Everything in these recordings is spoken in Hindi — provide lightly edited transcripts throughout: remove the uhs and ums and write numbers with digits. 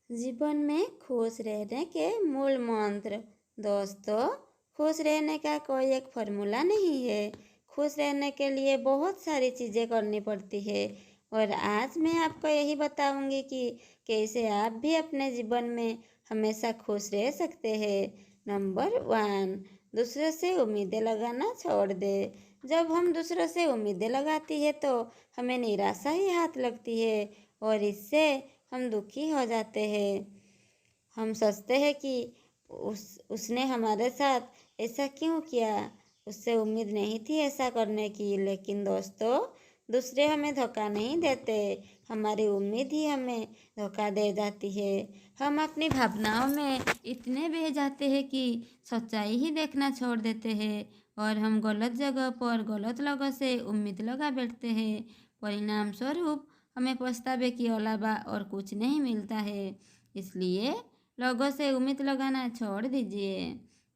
जीवन में खुश रहने के मूल मंत्र। दोस्तों, खुश रहने का कोई एक फॉर्मूला नहीं है। खुश रहने के लिए बहुत सारी चीज़ें करनी पड़ती है और आज मैं आपको यही बताऊंगी कि कैसे आप भी अपने जीवन में हमेशा खुश रह सकते हैं। नंबर 1, दूसरों से उम्मीदें लगाना छोड़ दे। जब हम दूसरों से उम्मीदें लगाती है तो हमें निराशा ही हाथ लगती है और इससे हम दुखी हो जाते हैं। हम सोचते हैं कि उसने हमारे साथ ऐसा क्यों किया, उससे उम्मीद नहीं थी ऐसा करने की। लेकिन दोस्तों, दूसरे हमें धोखा नहीं देते, हमारी उम्मीद ही हमें धोखा दे जाती है। हम अपनी भावनाओं में इतने बह जाते हैं कि सच्चाई ही देखना छोड़ देते हैं और हम गलत जगह पर गलत लोगों से उम्मीद लगा बैठते हैं। परिणाम स्वरूप हमें पछतावे के अलावा और कुछ नहीं मिलता है। इसलिए लोगों से उम्मीद लगाना छोड़ दीजिए।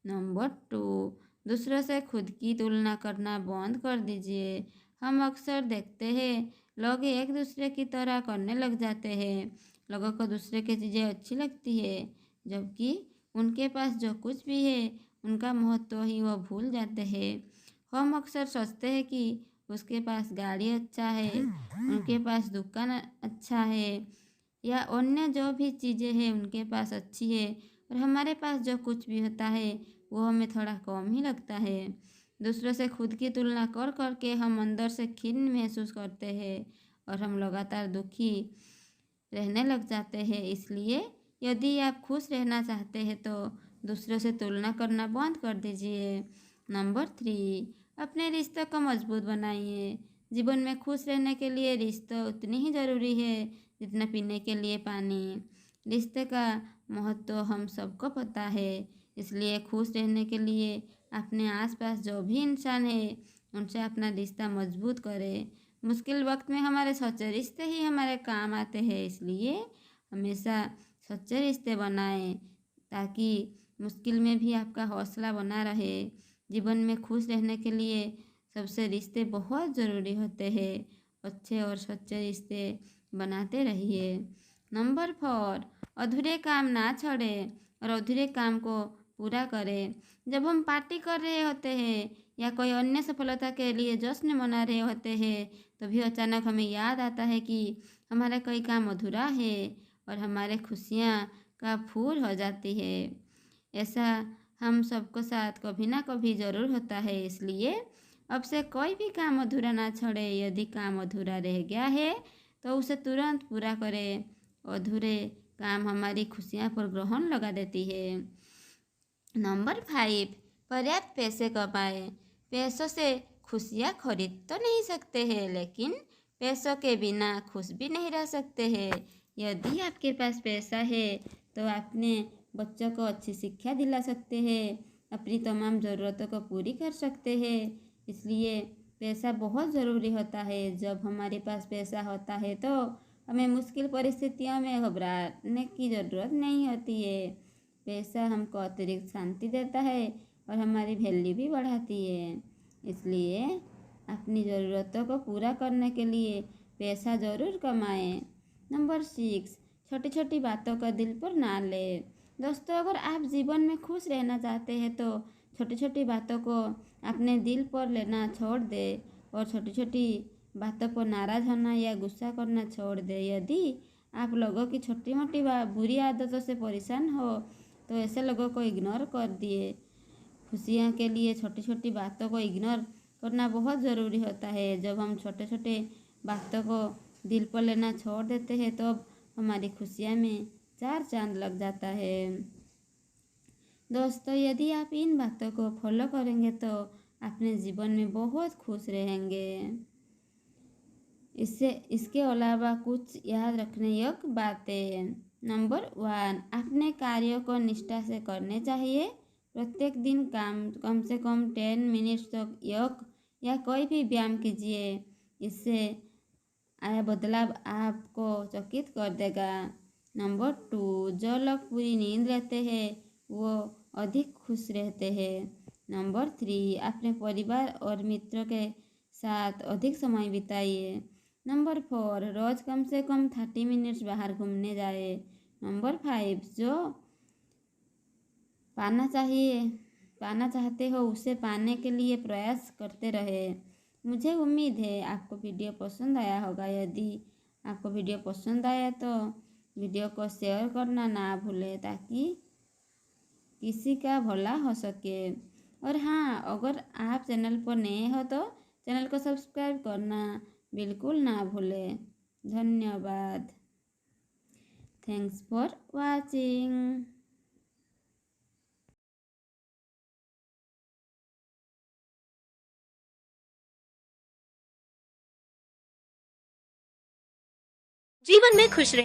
नंबर 2, दूसरों से खुद की तुलना करना बंद कर दीजिए। हम अक्सर देखते हैं लोग एक दूसरे की तरह करने लग जाते हैं। लोगों को दूसरे की चीज़ें अच्छी लगती है जबकि उनके पास जो कुछ भी है उनका महत्व ही वो भूल जाते हैं। हम अक्सर सोचते हैं कि उसके पास गाड़ी अच्छा है, उनके पास दुकान अच्छा है या अन्य जो भी चीज़ें हैं उनके पास अच्छी है और हमारे पास जो कुछ भी होता है वो हमें थोड़ा कम ही लगता है। दूसरों से खुद की तुलना कर करके हम अंदर से खिन्न महसूस करते हैं और हम लगातार दुखी रहने लग जाते हैं। इसलिए यदि आप खुश रहना चाहते हैं तो दूसरों से तुलना करना बंद कर दीजिए। नंबर 3, अपने रिश्तों को मजबूत बनाइए। जीवन में खुश रहने के लिए रिश्ता उतनी ही ज़रूरी है जितना पीने के लिए पानी। रिश्ते का महत्व हम सबको पता है, इसलिए खुश रहने के लिए अपने आसपास जो भी इंसान है उनसे अपना रिश्ता मजबूत करें। मुश्किल वक्त में हमारे सच्चे रिश्ते ही हमारे काम आते हैं, इसलिए हमेशा सच्चे रिश्ते बनाएं ताकि मुश्किल में भी आपका हौसला बना रहे। जीवन में खुश रहने के लिए सबसे रिश्ते बहुत ज़रूरी होते हैं। अच्छे और सच्चे रिश्ते बनाते रहिए। नंबर 4, अधूरे काम ना छोड़ें और अधूरे काम को पूरा करें। जब हम पार्टी कर रहे होते हैं या कोई अन्य सफलता के लिए जश्न मना रहे होते हैं तभी अचानक हमें याद आता है कि हमारा कोई काम अधूरा है और हमारे खुशियाँ का फूल हो जाती है। ऐसा हम सबको साथ कभी ना कभी ज़रूर होता है, इसलिए अब से कोई भी काम अधूरा ना छोड़े। यदि काम अधूरा रह गया है तो उसे तुरंत पूरा करें। अधूरे काम हमारी खुशियाँ पर ग्रहण लगा देती है। नंबर 5, पर्याप्त पैसे कमाएं। पैसों से खुशियाँ खरीद तो नहीं सकते हैं, लेकिन पैसों के बिना खुश भी नहीं रह सकते हैं। यदि आपके पास पैसा है तो अपने बच्चों को अच्छी शिक्षा दिला सकते हैं, अपनी तमाम ज़रूरतों को पूरी कर सकते हैं। इसलिए पैसा बहुत ज़रूरी होता है। जब हमारे पास पैसा होता है तो हमें मुश्किल परिस्थितियों में घबराने की ज़रूरत नहीं होती है। पैसा हमको अतिरिक्त शांति देता है और हमारी वैल्यू भी बढ़ाती है। इसलिए अपनी ज़रूरतों को पूरा करने के लिए पैसा ज़रूर कमाएं। नंबर 6, छोटी छोटी बातों का दिल पर ना लें। दोस्तों, अगर आप जीवन में खुश रहना चाहते हैं तो छोटी छोटी बातों को अपने दिल पर लेना छोड़ दें और छोटी छोटी बातों पर नाराज़ होना या गुस्सा करना छोड़ दें। यदि आप लोगों की छोटी मोटी बुरी आदतों से परेशान हो तो ऐसे लोगों को इग्नोर कर दिए। खुशियों के लिए छोटी छोटी बातों को इग्नोर करना बहुत ज़रूरी होता है। जब हम छोटे छोटे बातों को दिल पर लेना छोड़ देते हैं तो हमारी खुशियाँ में 4 चांद लग जाता है। दोस्तों, यदि आप इन बातों को फॉलो करेंगे तो अपने जीवन में बहुत खुश रहेंगे। इसके अलावा कुछ याद रखने योग्य बातें। नंबर 1, अपने कार्यों को निष्ठा से करने चाहिए। प्रत्येक दिन कम से कम 10 मिनट तक योग या कोई भी व्यायाम कीजिए। इससे आया बदलाव आपको चकित कर देगा। नंबर 2, जो लोग पूरी नींद लेते हैं वो अधिक खुश रहते हैं। नंबर 3, अपने परिवार और मित्रों के साथ अधिक समय बिताइए। नंबर 4, रोज़ कम से कम 30 मिनट्स बाहर घूमने जाए। नंबर 5, जो पाना चाहते हो उसे पाने के लिए प्रयास करते रहे। मुझे उम्मीद है आपको वीडियो पसंद आया होगा। यदि आपको वीडियो पसंद आया तो वीडियो को शेयर करना ना भूलें ताकि किसी का भला हो सके। और हाँ, अगर आप चैनल पर नए हो तो चैनल को सब्सक्राइब करना बिल्कुल ना भूलें। धन्यवाद। Thanks for watching. जीवन में खुश रहे।